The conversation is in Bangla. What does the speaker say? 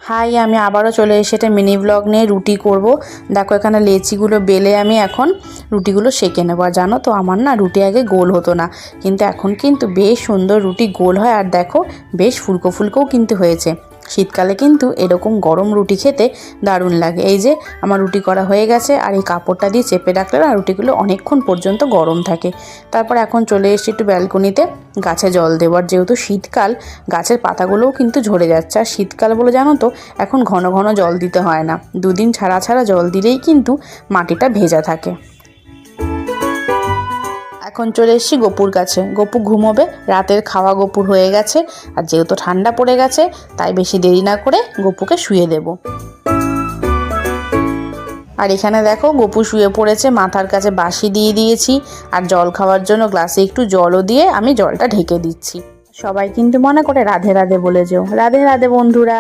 হাই, আমি আবারও চলে এসেছি মিনি ব্লগ নিয়ে। রুটি করব। দেখো এখানে লেচিগুলো বেলে আমি এখন রুটিগুলো সেঁকে নেবো। আর জানো তো আমার না রুটি আগে গোল হতো না, কিন্তু এখন কিন্তু বেশ সুন্দর রুটি গোল হয়। আর দেখো বেশ ফুলকো ফুলকোও কিন্তু হয়েছে। শীতকালে কিন্তু এরকম গরম রুটি খেতে দারুণ লাগে। এই যে আমার রুটি করা হয়ে গেছে, আর এই কাপড়টা দিয়ে চেপে রাখলে না রুটিগুলো অনেকক্ষণ পর্যন্ত গরম থাকে। তারপর এখন চলে এসেছি একটু ব্যালকনিতে গাছে জল দেওয়ার। যেহেতু শীতকাল, গাছের পাতাগুলোও কিন্তু ঝরে যাচ্ছে। আর শীতকাল বলে জানো তো এখন ঘন ঘন জল দিতে হয় না, দুদিন ছাড়া ছাড়া জল দিলেই কিন্তু মাটিটা ভেজা থাকে। এখন চলে এসেছি গপুর কাছে। গপু ঘুমোবে, রাতের খাওয়া গপুর হয়ে গেছে। আর যেহেতু ঠান্ডা পড়ে গেছে তাই বেশি দেরি না করে গপুকে শুয়ে দেব। আর এখানে দেখো গপু শুয়ে পড়েছে, মাথার কাছে বাসি দিয়ে দিয়েছি। আর জল খাওয়ার জন্য গ্লাসে একটু জলও দিয়ে আমি জলটা ঢেকে দিচ্ছি। সবাই কিন্তু মনে করে রাধে রাধে বলে যেও। রাধে রাধে বন্ধুরা।